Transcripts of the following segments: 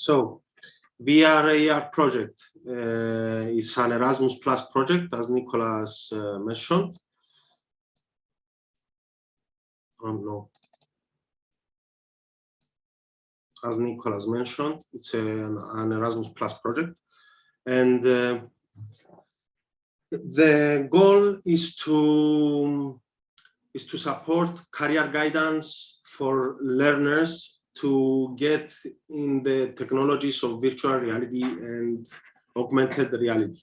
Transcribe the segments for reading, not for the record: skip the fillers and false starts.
So, VRAR project is an Erasmus Plus project, as Nicholas mentioned. No. As Nicholas mentioned, it's an Erasmus Plus project, and the goal is to support career guidance for learners to get in the technologies of virtual reality and augmented reality.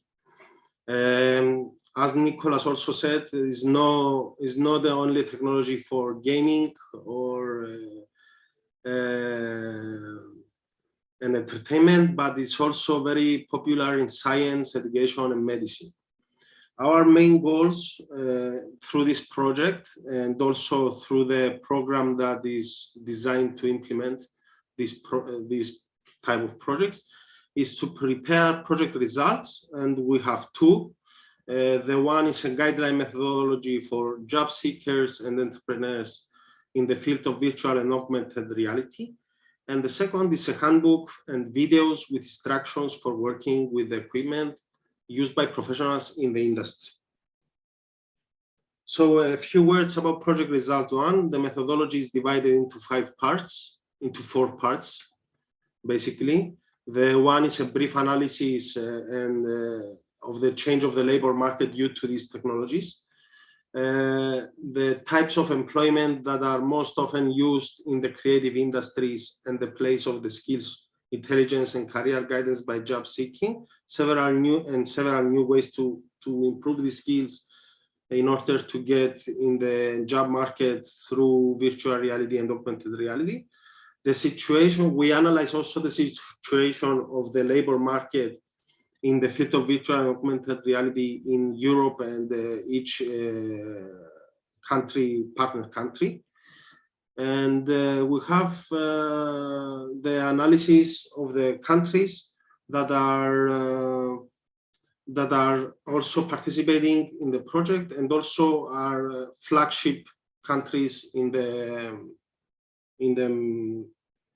As Nicholas also said, is not the only technology for gaming or and entertainment, but it's also very popular in science, education, and medicine. Our main goals through this project, and also through the program that is designed to implement this type of projects, is to prepare project results, and we have two. The one is a guideline methodology for job seekers and entrepreneurs in the field of virtual and augmented reality. And the second is a handbook and videos with instructions for working with the equipment used by professionals in the industry. So a few words about project result one. The methodology is divided into four parts, basically. The one is a brief analysis of the change of the labor market due to these technologies. The types of employment that are most often used in the creative industries and the place of the skills, intelligence, and career guidance by job seeking, several new ways to improve the skills in order to get in the job market through virtual reality and augmented reality. The situation, we analyze also the situation of the labor market in the field of virtual and augmented reality in Europe and each partner country. And we have the analysis of the countries that are also participating in the project, and also are flagship countries in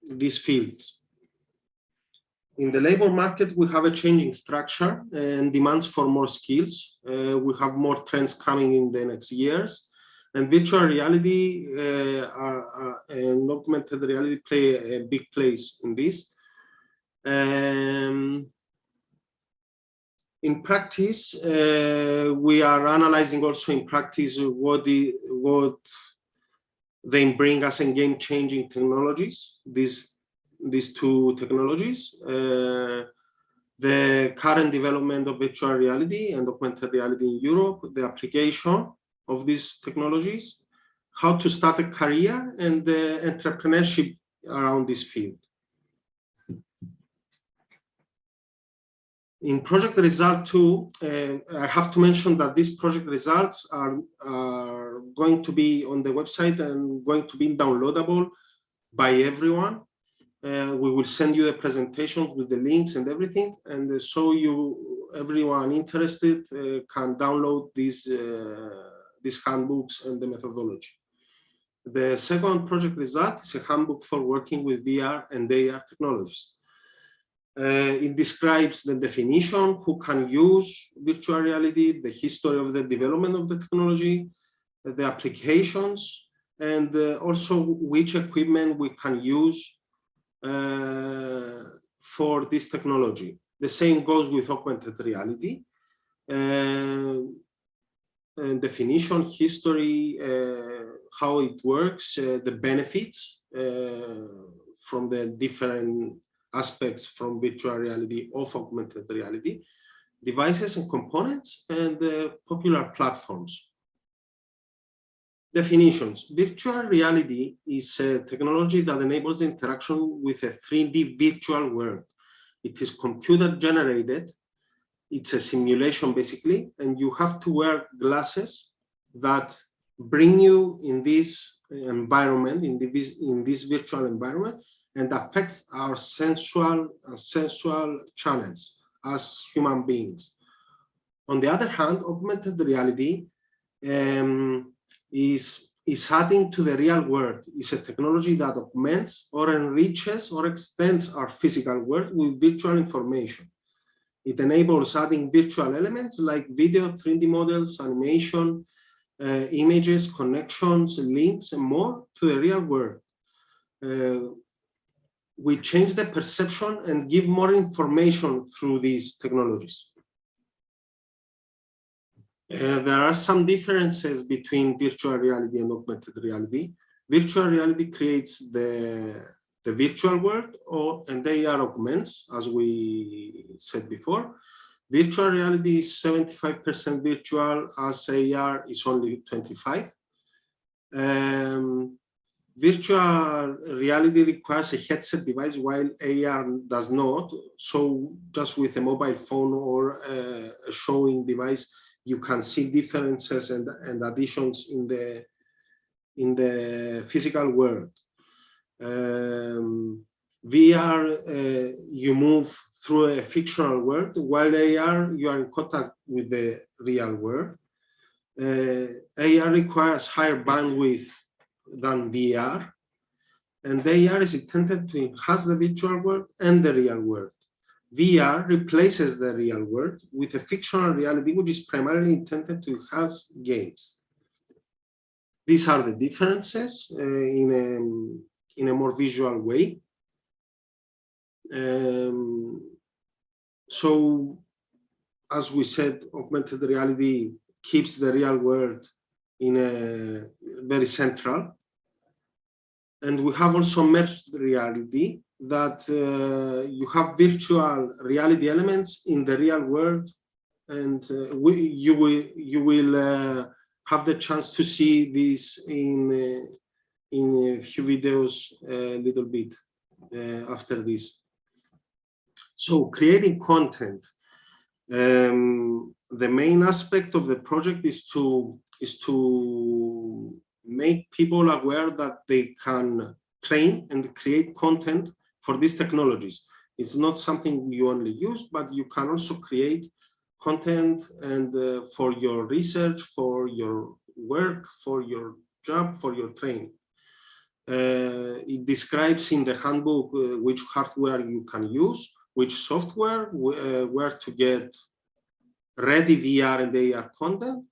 these fields. In the labor market, we have a changing structure and demands for more skills. We have more trends coming in the next years, and virtual reality and augmented reality play a big place in this. In practice, we are analyzing also in practice what they bring us in game-changing technologies. These two technologies, the current development of virtual reality and augmented reality in Europe, the application of these technologies, how to start a career, and the entrepreneurship around this field. In project result 2, I have to mention that these project results are going to be on the website and going to be downloadable by everyone. We will send you the presentations with the links and everything, and so everyone interested can download these handbooks and the methodology. The second project result is a handbook for working with VR and AR technologies. It describes the definition, who can use virtual reality, the history of the development of the technology, the applications, and also which equipment we can use for this technology. The same goes with augmented reality. Definition, history, how it works, the benefits from the different aspects from virtual reality of augmented reality, devices and components, and popular platforms. Definitions. Virtual reality is a technology that enables interaction with a 3D virtual world. It is computer generated. It's a simulation basically, and you have to wear glasses that bring you in this environment, in this virtual environment, and affects our sensual channels as human beings. On the other hand, augmented reality is is adding to the real world. It's a technology that augments or enriches or extends our physical world with virtual information. It enables adding virtual elements like video, 3D models, animation, images, connections, links, and more to the real world. We change the perception and give more information through these technologies. There are some differences between virtual reality and augmented reality. Virtual reality creates the virtual world, and AR augments, as we said before. Virtual reality is 75% virtual, as AR is only 25%. Virtual reality requires a headset device, while AR does not. So just with a mobile phone or a showing device, you can see differences and additions in the physical world. VR, you move through a fictional world, while AR, you are in contact with the real world. AR requires higher bandwidth than VR, and AR is intended to enhance the virtual world and the real world. VR replaces the real world with a fictional reality, which is primarily intended to enhance games. These are the differences in a more visual way. So, as we said, augmented reality keeps the real world in a very central. And we have also merged reality, that you have virtual reality elements in the real world, and you will have the chance to see this in a few videos a little bit after this. So creating content. The main aspect of the project is to make people aware that they can train and create content for these technologies. It's not something you only use, but you can also create content and for your research, for your work, for your job, for your training. It describes in the handbook which hardware you can use, which software, where to get ready VR and AR content,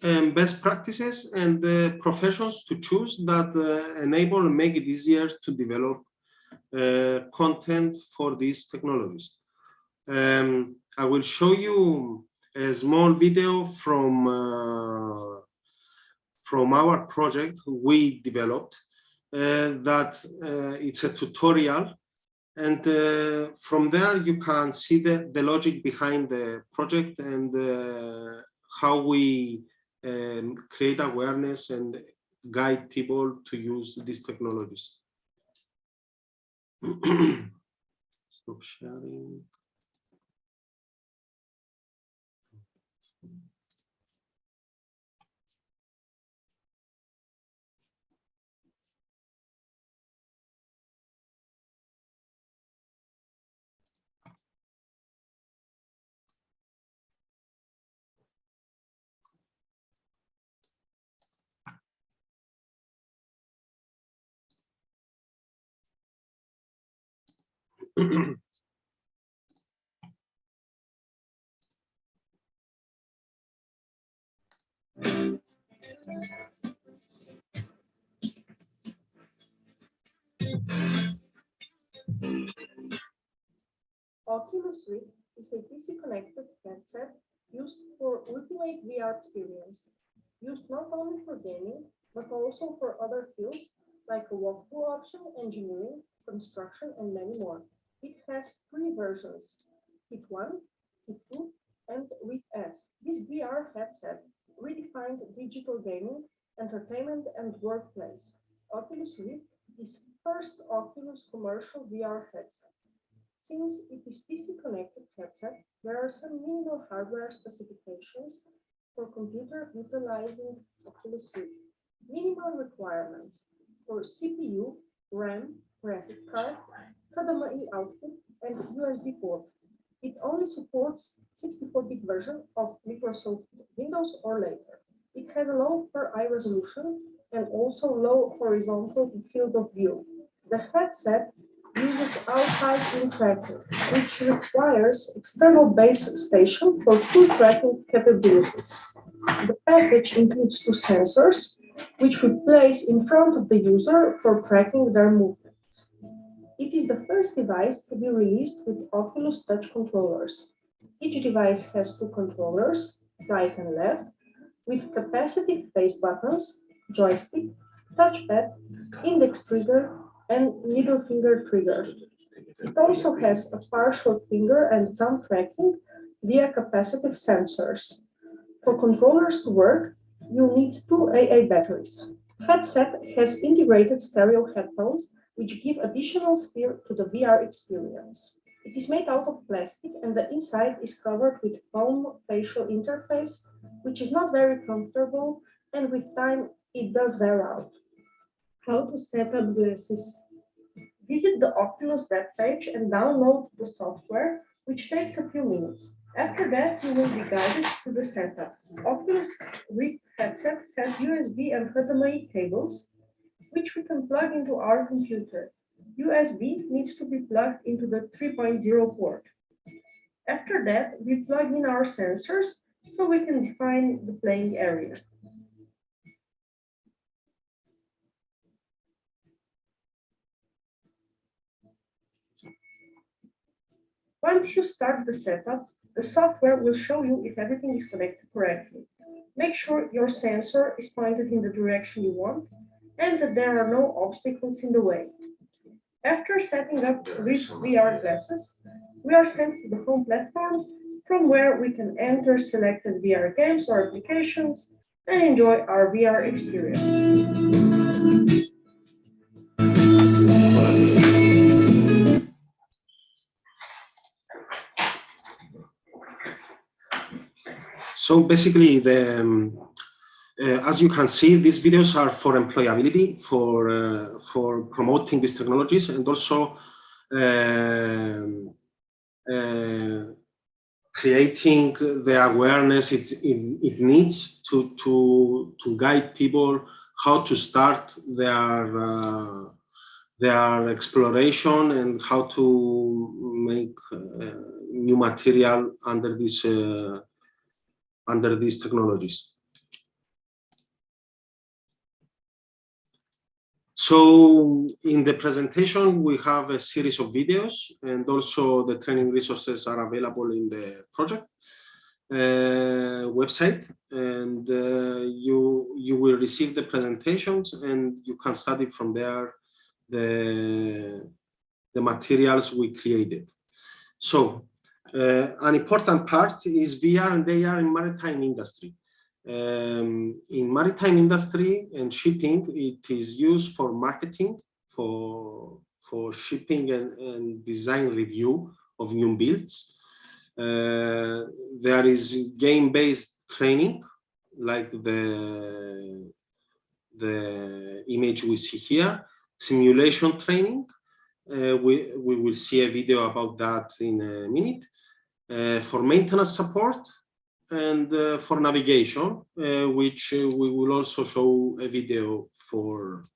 and best practices and professions to choose that enable and make it easier to develop content for these technologies. I will show you a small video from our project we developed. That it's a tutorial, and from there you can see the logic behind the project and how we create awareness and guide people to use these technologies. Stop sharing. Oculus Rift is a PC-connected headset used for ultimate VR experience, used not only for gaming, but also for other fields like a walkthrough option, engineering, construction, and many more. It has 3 versions, Kit 1, Kit 2, and Rift S. This VR headset redefined digital gaming, entertainment, and workplace. Oculus Rift is first Oculus commercial VR headset. Since it is PC-connected headset, there are some minimal hardware specifications for computer utilizing Oculus Rift. Minimal requirements for CPU, RAM, graphic card, HDMI output, and USB port. It only supports 64-bit version of Microsoft Windows or later. It has a low per eye resolution and also low horizontal field of view. The headset uses outside-in tracking, which requires external base station for full tracking capabilities. The package includes two sensors, which we place in front of the user for tracking their movements. It is the first device to be released with Oculus Touch controllers. Each device has two controllers, right and left, with capacitive face buttons, joystick, touchpad, index trigger, and middle finger trigger. It also has a partial finger and thumb tracking via capacitive sensors. For controllers to work, you need two AA batteries. Headset has integrated stereo headphones, which give additional sphere to the VR experience. It is made out of plastic and the inside is covered with foam facial interface, which is not very comfortable, and with time it does wear out. How to set up glasses? Visit the Oculus webpage and download the software, which takes a few minutes. After that, you will be guided to the setup. Oculus Rift headset has USB and HDMI cables, which we can plug into our computer. USB needs to be plugged into the 3.0 port. After that, we plug in our sensors so we can define the playing area. Once you start the setup, the software will show you if everything is connected correctly. Make sure your sensor is pointed in the direction you want and that there are no obstacles in the way. After setting up Rift VR glasses, we are sent to the home platform from where we can enter selected VR games or applications and enjoy our VR experience. So basically, as you can see, these videos are for employability, for promoting these technologies, and also creating the awareness it needs to guide people how to start their exploration and how to make new material under these technologies. So in the presentation, we have a series of videos, and also the training resources are available in the project website, and you will receive the presentations and you can study from there the materials we created. So an important part is VR and AR in maritime industry. In maritime industry and shipping, it is used for marketing, for shipping and design review of new builds. There is game-based training, like the image we see here, simulation training. We will see a video about that in a minute. For maintenance support, and for navigation, which we will also show a video for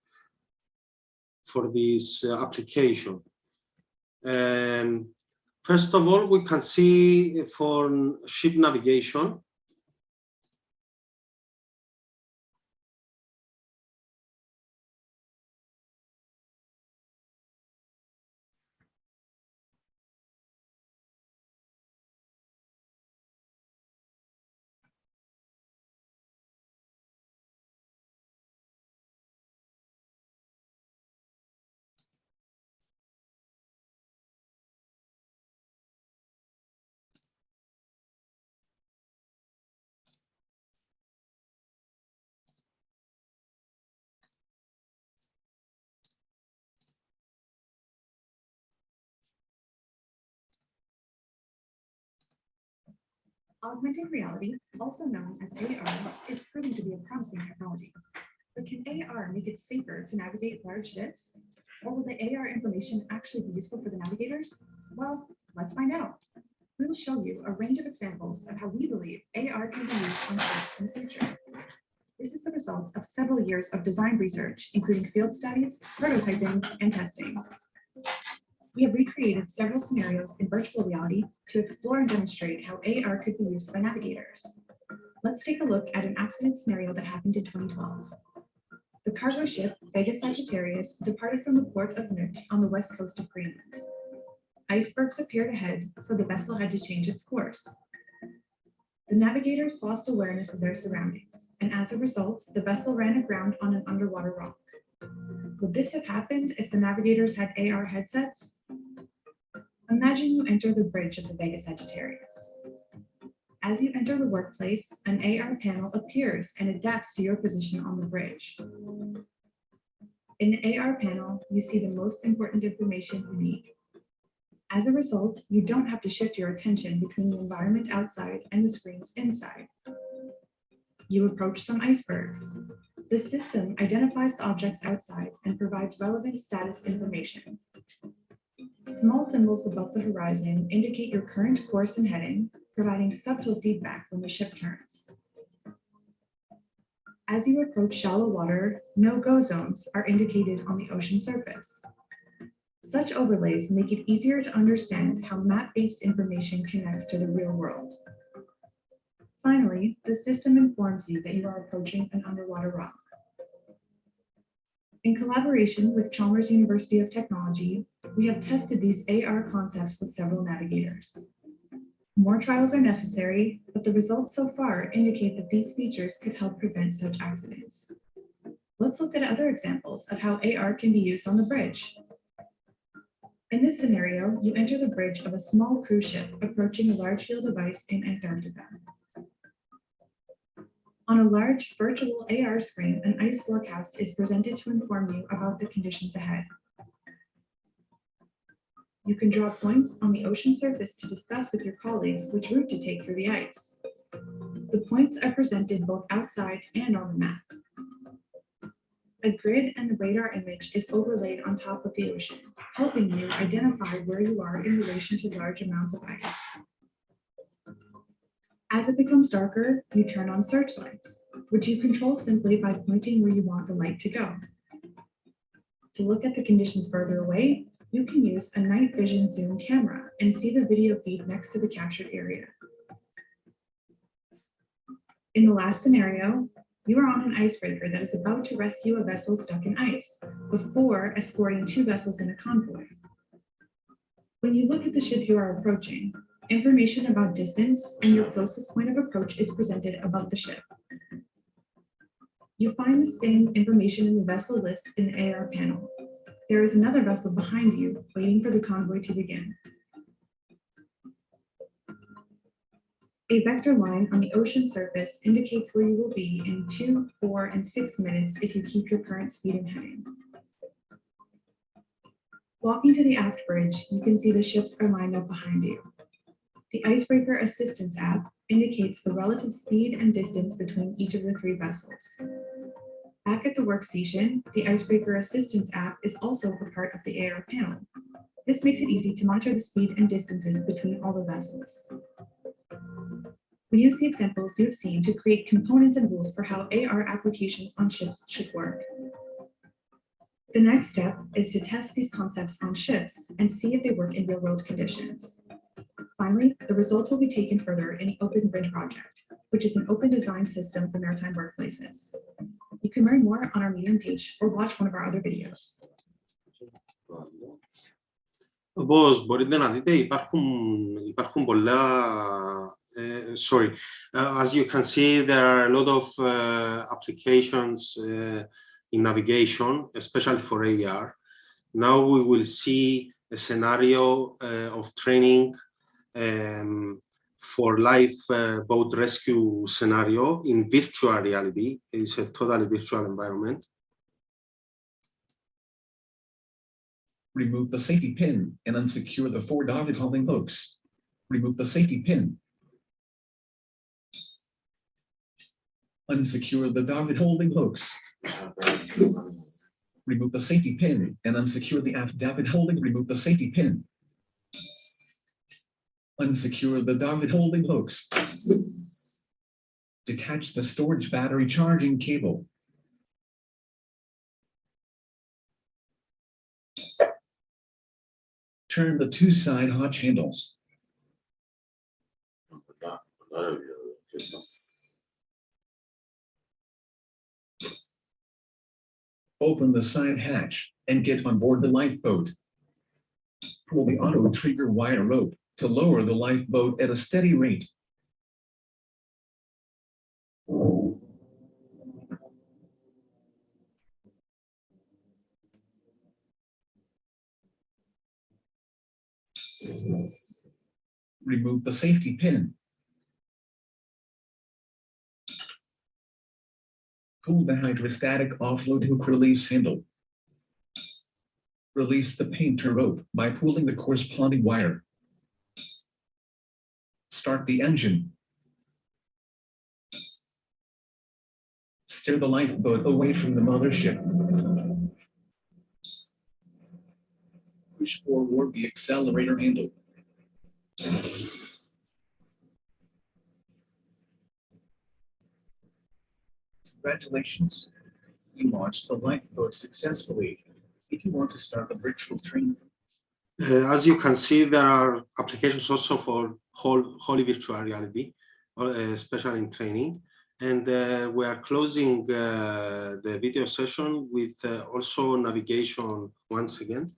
this application. First of all, we can see for ship navigation. Augmented reality, also known as AR, is proving to be a promising technology. But can AR make it safer to navigate large ships? Or will the AR information actually be useful for the navigators? Well, let's find out. We will show you a range of examples of how we believe AR can be used on ships in the future. This is the result result of several years of design research, including field studies, prototyping, and testing. We have recreated several scenarios in virtual reality to explore and demonstrate how AR could be used by navigators. Let's take a look at an accident scenario that happened in 2012. The cargo ship Vega Sagittarius departed from the port of Nuuk on the west coast of Greenland. Icebergs appeared ahead, so the vessel had to change its course. The navigators lost awareness of their surroundings, and as a result, the vessel ran aground on an underwater rock. Would this have happened if the navigators had AR headsets? Imagine you enter the bridge of the Vega Sagittarius. As you enter the workplace, an AR panel appears and adapts to your position on the bridge. In the AR panel, you see the most important information you need. As a result, you don't have to shift your attention between the environment outside and the screens inside. You approach some icebergs. The system identifies the objects outside and provides relevant status information. Small symbols above the horizon indicate your current course and heading, providing subtle feedback when the ship turns. As you approach shallow water, no-go zones are indicated on the ocean surface. Such overlays make it easier to understand how map-based information connects to the real world. Finally, the system informs you that you are approaching an underwater rock. In collaboration with Chalmers University of Technology, we have tested these AR concepts with several navigators. More trials are necessary, but the results so far indicate that these features could help prevent such accidents. Let's look at other examples of how AR can be used on the bridge. In this scenario, you enter the bridge of a small cruise ship approaching a large field of ice in Antarctica. On a large virtual AR screen, an ice forecast is presented to inform you about the conditions ahead. You can draw points on the ocean surface to discuss with your colleagues which route to take through the ice. The points are presented both outside and on the map. A grid and the radar image is overlaid on top of the ocean, helping you identify where you are in relation to large amounts of ice. As it becomes darker, you turn on searchlights, which you control simply by pointing where you want the light to go. To look at the conditions further away, you can use a night vision zoom camera and see the video feed next to the captured area. In the last scenario, you are on an icebreaker that is about to rescue a vessel stuck in ice before escorting 2 vessels in a convoy. When you look at the ship you are approaching, information about distance and your closest point of approach is presented above the ship. You find the same information in the vessel list in the AR panel. There is another vessel behind you waiting for the convoy to begin. A vector line on the ocean surface indicates where you will be in 2, 4, and 6 minutes if you keep your current speed and heading. Walking to the aft bridge, you can see the ships are lined up behind you. The Icebreaker Assistance app indicates the relative speed and distance between each of the 3 vessels. Back at the workstation, the Icebreaker Assistance app is also a part of the AR panel. This makes it easy to monitor the speed and distances between all the vessels. We use the examples you've seen to create components and rules for how AR applications on ships should work. The next step is to test these concepts on ships and see if they work in real-world conditions. Finally, the result will be taken further in the Open Bridge project, which is an open design system for maritime workplaces. You can learn more on our Medium page or watch one of our other videos. Όπως μπορείτε να δείτε, υπάρχουν πολλά. Sorry, as you can see, there are a lot of applications in navigation, especially for AR. Now we will see a scenario of training for live boat rescue scenario in virtual reality. It's a totally virtual environment. Remove the safety pin and unsecure the 4 dotted hauling hooks. Remove the safety pin. Unsecure the dotted holding hooks. Remove the safety pin and unsecure the aft dotted holding. Remove the safety pin. Unsecure the dotted holding hooks. Detach the storage battery charging cable. Turn the two side hotch handles. Open the side hatch and get on board the lifeboat. Pull the auto trigger wire rope to lower the lifeboat at a steady rate. Remove the safety pin. Pull the hydrostatic offload hook release handle. Release the painter rope by pulling the corresponding wire. Start the engine. Steer the lifeboat away from the mothership. Push forward the accelerator handle. Congratulations, you launched the lifeboat successfully. If you want to start the virtual training. As you can see, there are applications also for wholly virtual reality, especially in training. And we are closing the video session with also navigation once again.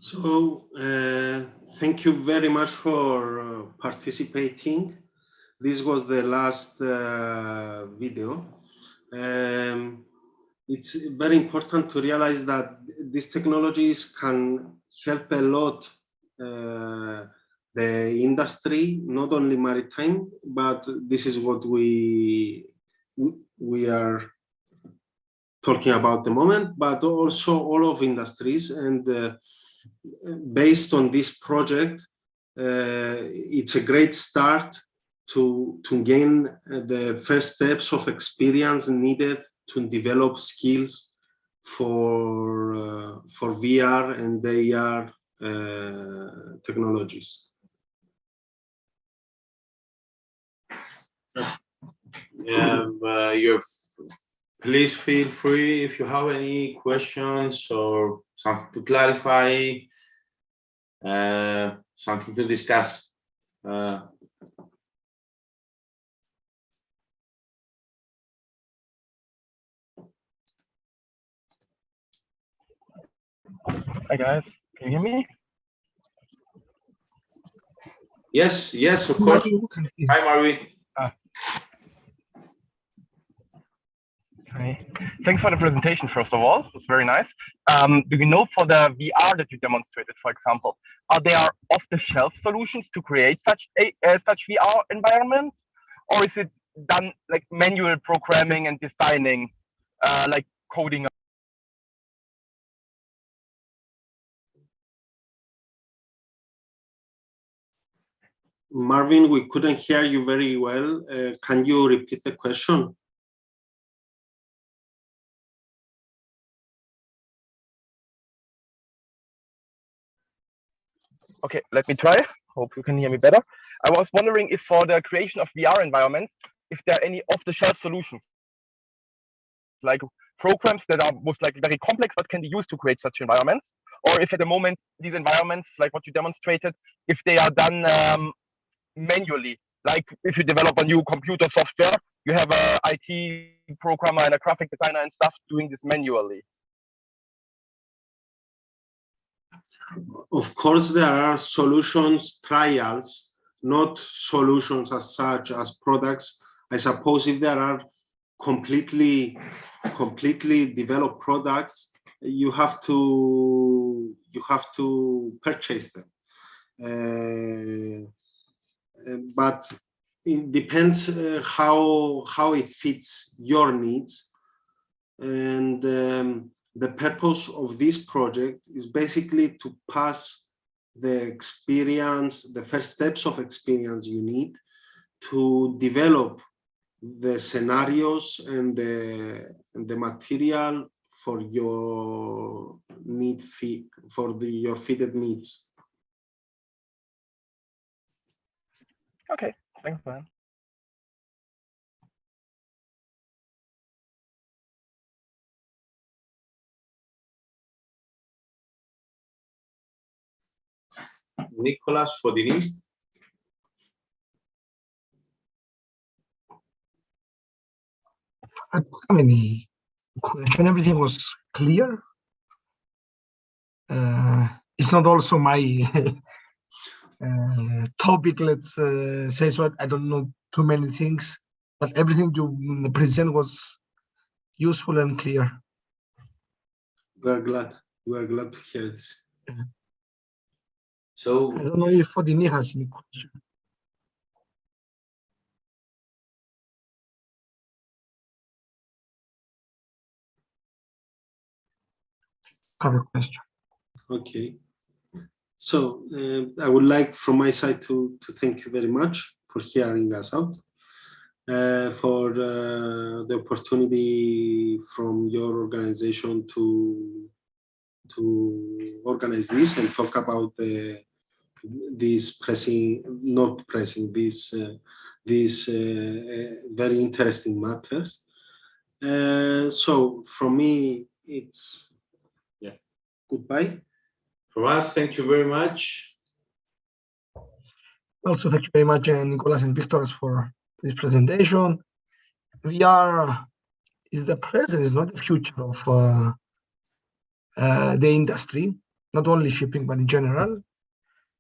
So thank you very much for participating. This was the last video. It's very important to realize that these technologies can help a lot the industry, not only maritime, but this is what we are talking about the moment, but also all of industries. And based on this project, it's a great start to gain the first steps of experience needed to develop skills for VR and AR technologies. Please feel free if you have any questions or something to clarify, something to discuss. Hi guys, can you hear me? Yes, of course. Hi, Marvin. Hi. Thanks for the presentation, first of all. It was very nice. Do you know, for the VR that you demonstrated, for example, are there off-the-shelf solutions to create such VR environments? Or is it done like manual programming and designing, like coding? Marvin, we couldn't hear you very well. Can you repeat the question? Okay, let me try. Hope you can hear me better. I was wondering if for the creation of VR environments, if there are any off-the-shelf solutions, like programs that are most likely very complex but can be used to create such environments, or if at the moment these environments, like what you demonstrated, if they are done manually, like if you develop a new computer software, you have a IT programmer and a graphic designer and stuff doing this manually. Of course, there are solutions, trials, not solutions as such as products. I suppose if there are completely developed products, you have to purchase them. But it depends how it fits your needs. And the purpose of this project is basically to pass the experience, the first steps of experience you need to develop the scenarios and the material for your your fitted needs. Okay, thanks, man. Nicholas Fodini. I don't have any question. Everything was clear. It's not also my topic, let's say, so I don't know too many things, but everything you present was useful and clear. We are glad to hear this. So I don't know if Fodini has any question. Have a question. Okay. So I would like from my side to thank you very much for hearing us out, for the opportunity from your organization to organize this and talk about these very interesting matters. So from me, it's goodbye. from us, thank you very much. Also, thank you very much, Nicolas and Victor, for this presentation. VR is the present, is not the future of the industry, not only shipping, but in general.